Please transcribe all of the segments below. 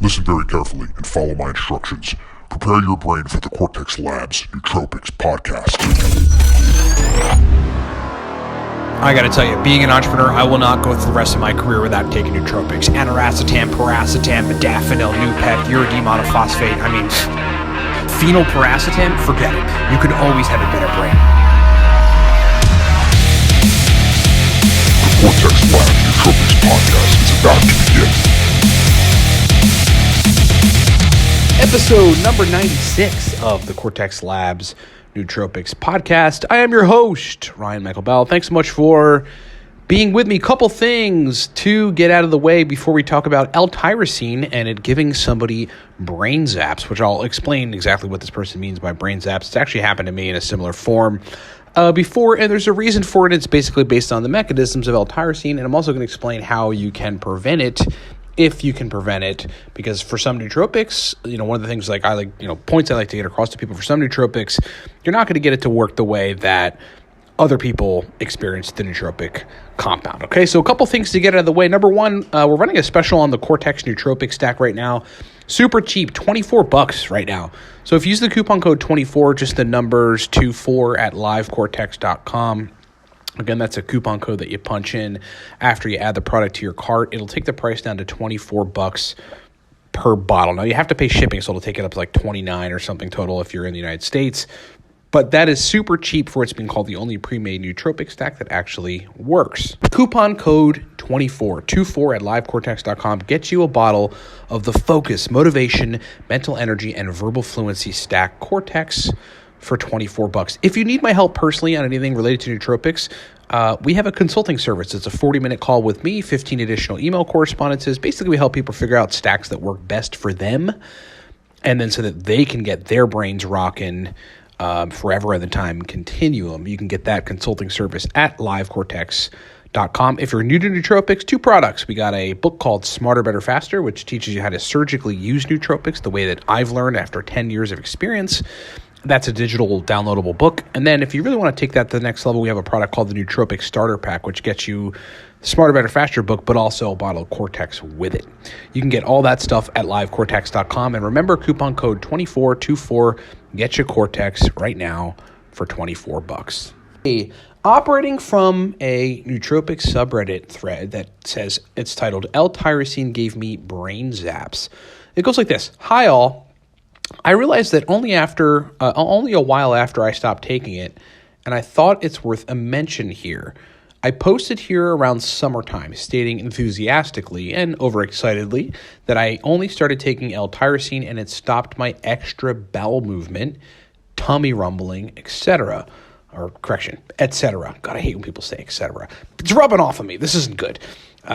Listen very carefully and follow my instructions. Prepare your brain for the Cortex Labs Nootropics podcast. I gotta tell you, being an entrepreneur, I will not go through the rest of my career without taking nootropics. Aniracetam, paracetam, modafinil, Nupec, uridyl monophosphate. I mean, phenylparacetam, forget it. You could always have a better brain. The Cortex Labs Nootropics podcast is about to begin. Episode number 96 of the Cortex Labs Nootropics podcast. I am your host, Ryan Michael Bell. Thanks so much for being with me. Couple things to get out of the way before we talk about L-Tyrosine and it giving somebody brain zaps, which I'll explain exactly what this person means by brain zaps. It's actually happened to me in a similar form before, and there's a reason for it. It's basically based on the mechanisms of L-Tyrosine, and I'm also going to explain how you can prevent it, if you can prevent it, because for some nootropics, one of the things points I like to get across to people, for some nootropics, you're not going to get it to work the way that other people experience the nootropic compound. Okay, so a couple things to get out of the way. Number one, we're running a special on the Cortex Nootropic Stack right now. Super cheap, $24 right now. So if you use the coupon code 24, just the numbers 24 at livecortex.com. Again, that's a coupon code that you punch in after you add the product to your cart. It'll take the price down to $24 per bottle. Now, you have to pay shipping, so it'll take it up to like $29 or something total if you're in the United States. But that is super cheap for what's been called the only pre-made nootropic stack that actually works. Coupon code 24 at livecortex.com gets you a bottle of the Focus, Motivation, Mental Energy, and Verbal Fluency Stack Cortex for $24. If you need my help personally on anything related to nootropics, we have a consulting service. It's a 40-minute call with me, 15 additional email correspondences. Basically, we help people figure out stacks that work best for them, and then so that they can get their brains rocking forever in the time continuum. You can get that consulting service at livecortex.com. If you're new to nootropics, 2 products. We got a book called Smarter, Better, Faster, which teaches you how to surgically use nootropics the way that I've learned after 10 years of experience. That's a digital downloadable book. And then if you really want to take that to the next level, we have a product called the Nootropics Starter Pack, which gets you the Smarter, Better, Faster book, but also a bottle of Cortex with it. You can get all that stuff at livecortex.com. And remember, coupon code 2424, get your Cortex right now for $24. Operating from a nootropic subreddit thread that says, it's titled, L-Tyrosine Gave Me Brain Zaps. It goes like this. Hi, all. I realized that only a while after I stopped taking it, and I thought it's worth a mention here. I posted here around summertime, stating enthusiastically and overexcitedly that I only started taking L-Tyrosine and it stopped my extra bowel movement, tummy rumbling, etc. etc. God, I hate when people say etc. It's rubbing off on me. This isn't good.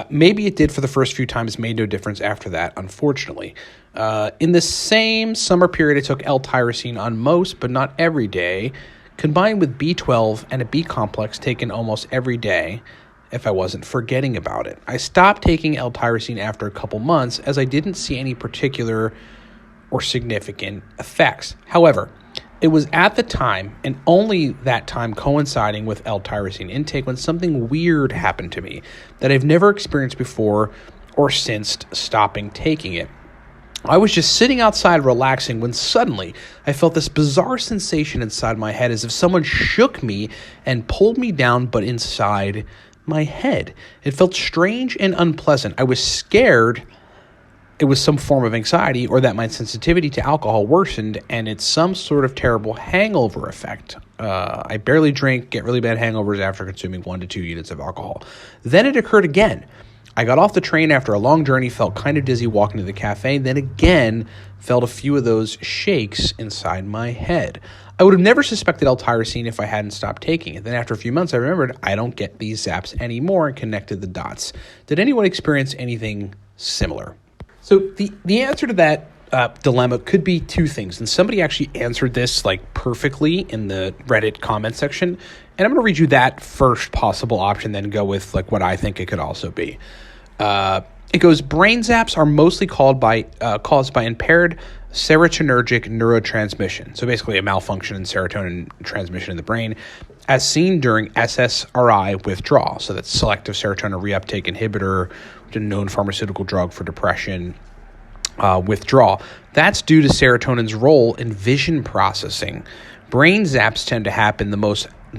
Maybe it did for the first few times, made no difference after that, unfortunately. In the same summer period, I took L-Tyrosine on most, but not every day, combined with B12 and a B complex taken almost every day if I wasn't forgetting about it. I stopped taking L-Tyrosine after a couple months as I didn't see any particular or significant effects. However, it was at the time, and only that time coinciding with L-Tyrosine intake, when something weird happened to me that I've never experienced before or since stopping taking it. I was just sitting outside relaxing when suddenly I felt this bizarre sensation inside my head as if someone shook me and pulled me down, but inside my head. It felt strange and unpleasant. I was scared it was some form of anxiety or that my sensitivity to alcohol worsened and it's some sort of terrible hangover effect. I barely drink, get really bad hangovers after consuming 1 to 2 units of alcohol. Then it occurred again. I got off the train after a long journey, felt kind of dizzy walking to the cafe, then again felt a few of those shakes inside my head. I would have never suspected L-Tyrosine if I hadn't stopped taking it. Then after a few months, I remembered I don't get these zaps anymore and connected the dots. Did anyone experience anything similar? So the answer to that dilemma could be 2 things. And somebody actually answered this perfectly in the Reddit comment section. And I'm going to read you that first possible option, then go with what I think it could also be. It goes, brain zaps are mostly caused by impaired serotonergic neurotransmission. So basically a malfunction in serotonin transmission in the brain, as seen during SSRI withdrawal. So that's selective serotonin reuptake inhibitor, which is a known pharmaceutical drug for depression. withdrawal. That's due to serotonin's role in vision processing. Brain zaps tend to happen the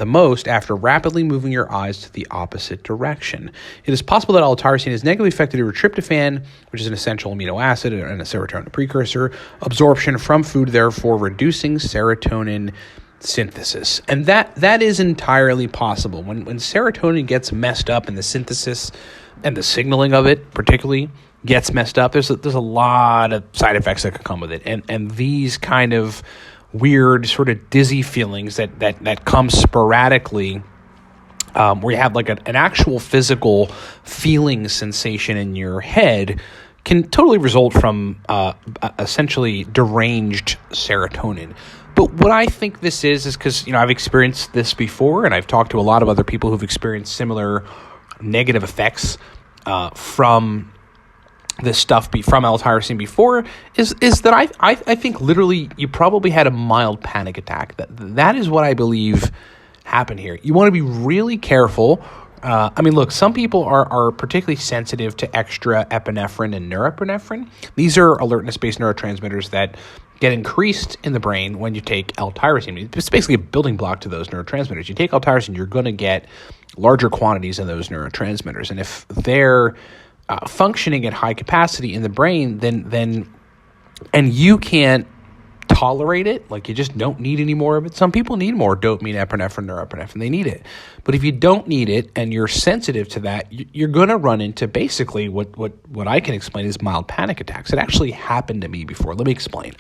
most after rapidly moving your eyes to the opposite direction. It is possible that L-Tyrosine is negatively affected by tryptophan, which is an essential amino acid and a serotonin precursor, absorption from food, therefore reducing serotonin synthesis. And that is entirely possible. When serotonin gets messed up in the synthesis and the signaling of it particularly gets messed up, there's a lot of side effects that can come with it. And these kind of weird sort of dizzy feelings that come sporadically, where you have like an actual physical feeling sensation in your head, can totally result from essentially deranged serotonin. But what I think this is because, I've experienced this before, and I've talked to a lot of other people who've experienced similar negative effects from this stuff from L-Tyrosine before, is that I think literally you probably had a mild panic attack. That is what I believe happened here. You want to be really careful. Look, some people are particularly sensitive to extra epinephrine and norepinephrine. These are alertness-based neurotransmitters that get increased in the brain when you take L-Tyrosine. It's basically a building block to those neurotransmitters. You take L-Tyrosine, you're going to get larger quantities of those neurotransmitters. And if they're functioning at high capacity in the brain, then you can't tolerate it, like you just don't need any more of it. Some people need more dopamine, epinephrine, norepinephrine. They need it. But if you don't need it and you're sensitive to that, you're going to run into basically what I can explain is mild panic attacks. It actually happened to me before. Let me explain.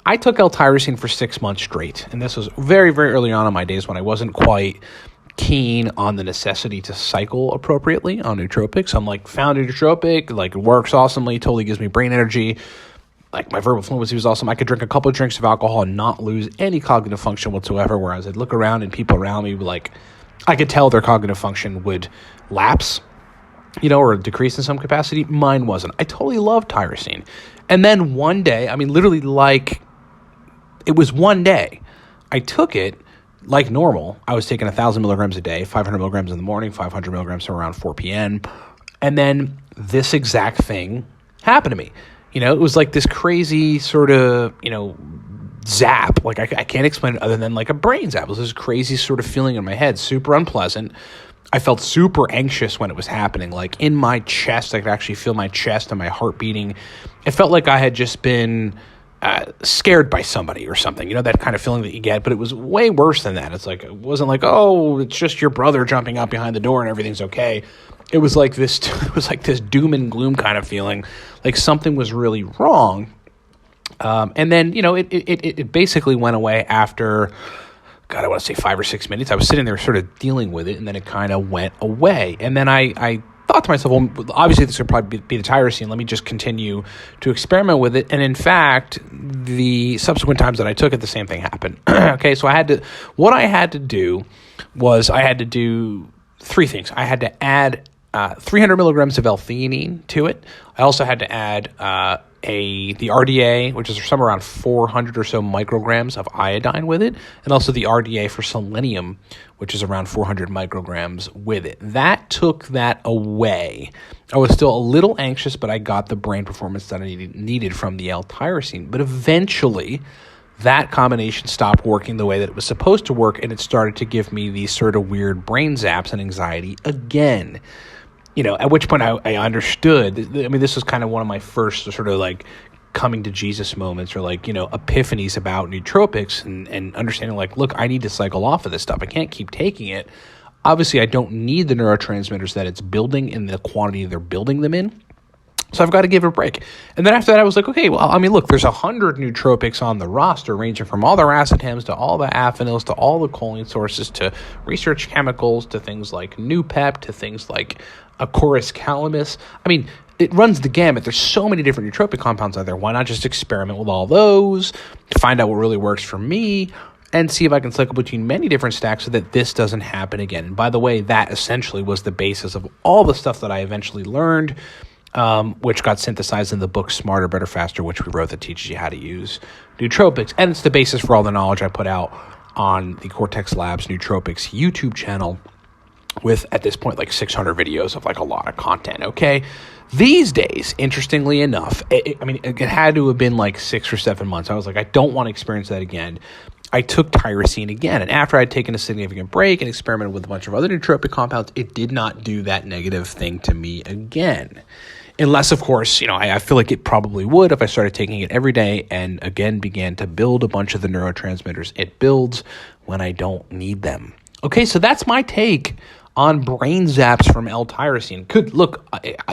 I took L-Tyrosine for 6 months straight, and this was very, very early on in my days when I wasn't quite keen on the necessity to cycle appropriately on nootropics. I'm like, found a nootropic, like it works awesomely, totally gives me brain energy. Like my verbal fluency was awesome. I could drink a couple of drinks of alcohol and not lose any cognitive function whatsoever, whereas I'd look around and people around me were like, I could tell their cognitive function would lapse, or decrease in some capacity. Mine wasn't. I totally loved tyrosine. And then one day, literally like it was one day, I took it like normal. I was taking 1,000 milligrams a day, 500 milligrams in the morning, 500 milligrams around 4 p.m. And then this exact thing happened to me. It was like this crazy sort of, zap. Like I can't explain it other than like a brain zap. It was this crazy sort of feeling in my head, super unpleasant. I felt super anxious when it was happening. Like in my chest, I could actually feel my chest and my heart beating. It felt like I had just been scared by somebody or something, that kind of feeling that you get, but it was way worse than that. It wasn't like, oh, it's just your brother jumping out behind the door and everything's okay. It was like this doom and gloom kind of feeling, like something was really wrong. And then, it basically went away after, God, I want to say 5 or 6 minutes. I was sitting there sort of dealing with it, and then it kind of went away. And then I thought to myself, well, obviously this would probably be the tyrosine. Let me just continue to experiment with it. And in fact, the subsequent times that I took it, the same thing happened. Okay, so I had to do 3 things. I had to add 300 milligrams of L-theanine to it. I also had to add the RDA, which is somewhere around 400 or so micrograms of iodine with it, and also the RDA for selenium, which is around 400 micrograms with it. That took that away. I was still a little anxious, but I got the brain performance that I needed from the L-Tyrosine. But eventually, that combination stopped working the way that it was supposed to work, and it started to give me these sort of weird brain zaps and anxiety again. At which point I understood. This was kind of one of my first sort of like coming to Jesus moments, or like, epiphanies about nootropics and understanding like, look, I need to cycle off of this stuff. I can't keep taking it. Obviously, I don't need the neurotransmitters that it's building in the quantity they're building them in. So I've got to give it a break. And then after that, I was like, okay, well, look, there's 100 nootropics on the roster, ranging from all the racetams to all the affinils to all the choline sources to research chemicals to things like Nupep to things like Acorus calamus. It runs the gamut. There's so many different nootropic compounds out there. Why not just experiment with all those to find out what really works for me and see if I can cycle between many different stacks so that this doesn't happen again. And by the way, that essentially was the basis of all the stuff that I eventually learned, which got synthesized in the book Smarter, Better, Faster, which we wrote, that teaches you how to use nootropics. And it's the basis for all the knowledge I put out on the Cortex Labs Nootropics YouTube channel, with, at this point, like 600 videos of like a lot of content, okay? These days, interestingly enough, it had to have been like 6 or 7 months. I was like, I don't want to experience that again. I took tyrosine again, and after I'd taken a significant break and experimented with a bunch of other nootropic compounds, it did not do that negative thing to me again. Unless, of course, I feel like it probably would if I started taking it every day and again began to build a bunch of the neurotransmitters it builds when I don't need them. Okay, so that's my take on brain zaps from L-Tyrosine.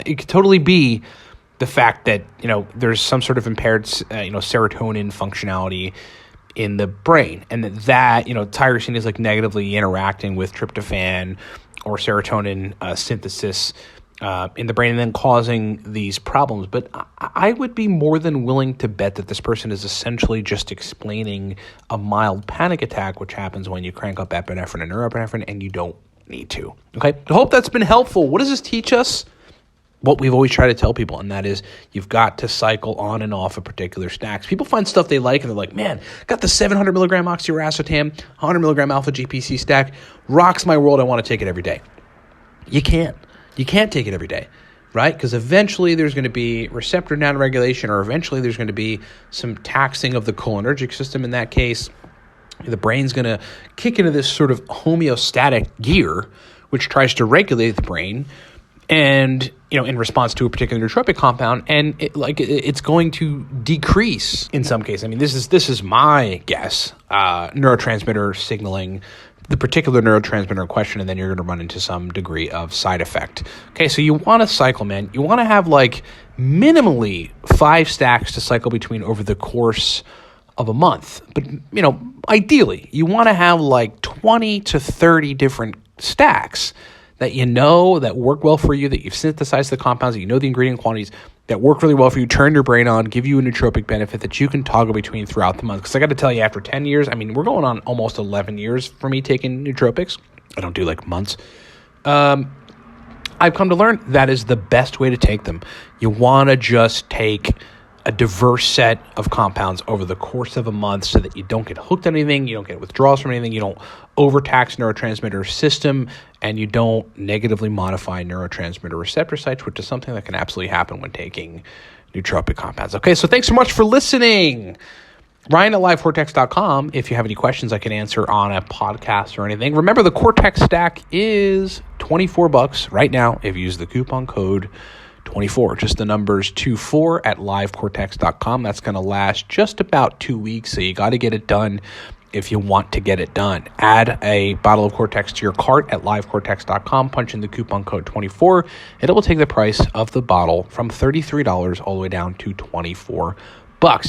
It could totally be the fact that, there's some sort of impaired, serotonin functionality in the brain, and that tyrosine is like negatively interacting with tryptophan or serotonin synthesis in the brain and then causing these problems. But I would be more than willing to bet that this person is essentially just explaining a mild panic attack, which happens when you crank up epinephrine and norepinephrine and you don't need to. Okay, I hope that's been helpful. What does this teach us? What we've always tried to tell people, and that is you've got to cycle on and off of particular stacks. People find stuff they like, and they're like, man, got the 700 milligram oxyracetam, 100 milligram alpha GPC stack, rocks my world, I want to take it every day. You can't take it every day, right? Because eventually there's going to be receptor downregulation, or eventually there's going to be some taxing of the cholinergic system. In that case, the brain's going to kick into this sort of homeostatic gear, which tries to regulate the brain, and in response to a particular nootropic compound, and it's going to decrease in some cases. This is my guess. Neurotransmitter signaling, the particular neurotransmitter in question, and then you're going to run into some degree of side effect. Okay, so you want to cycle, man. You want to have like minimally 5 stacks to cycle between over the course of a month. But ideally, you want to have like 20 to 30 different stacks that work well for you, that you've synthesized the compounds, that the ingredient quantities that work really well for you, turn your brain on, give you a nootropic benefit that you can toggle between throughout the month. Because I got to tell you, after 10 years, we're going on almost 11 years for me taking nootropics. I don't do like months. I've come to learn that is the best way to take them. You want to just take a diverse set of compounds over the course of a month so that you don't get hooked on anything, you don't get withdrawals from anything, you don't overtax neurotransmitter system, and you don't negatively modify neurotransmitter receptor sites, which is something that can absolutely happen when taking nootropic compounds. Okay, so thanks so much for listening. Ryan at livecortex.com. If you have any questions I can answer on a podcast or anything. Remember, the Cortex stack is $24 right now if you use the coupon code 24, just the numbers 24 at livecortex.com. That's going to last just about 2 weeks, so you got to get it done if you want to get it done. Add a bottle of Cortex to your cart at livecortex.com, punch in the coupon code 24, and it will take the price of the bottle from $33 all the way down to $24.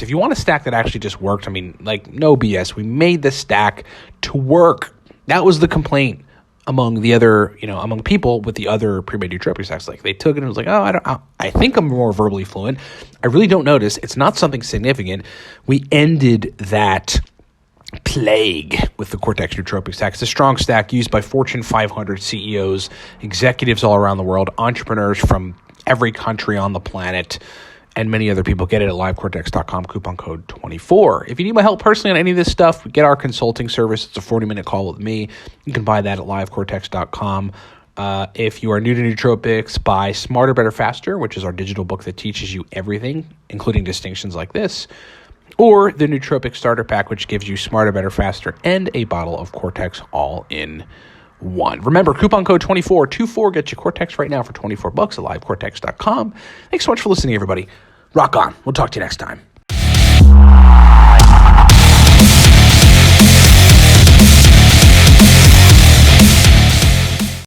If you want a stack that actually just worked, no BS, we made the stack to work. That was the complaint among the other, among people with the other pre-made nootropic stacks. Like, they took it and was like, I think I'm more verbally fluent. I really don't notice. It's not something significant. We ended that plague with the Cortex nootropic stack. It's a strong stack used by Fortune 500 CEOs, executives all around the world, entrepreneurs from every country on the planet, and many other people. Get it at livecortex.com, coupon code 24. If you need my help personally on any of this stuff, get our consulting service. It's a 40-minute call with me. You can buy that at livecortex.com. If you are new to nootropics, buy Smarter, Better, Faster, which is our digital book that teaches you everything, including distinctions like this, or the Nootropic Starter Pack, which gives you Smarter, Better, Faster, and a bottle of Cortex all in one. Remember, coupon code 2424 gets you Cortex right now for $24 at livecortex.com. Thanks so much for listening, everybody. Rock on. We'll talk to you next time.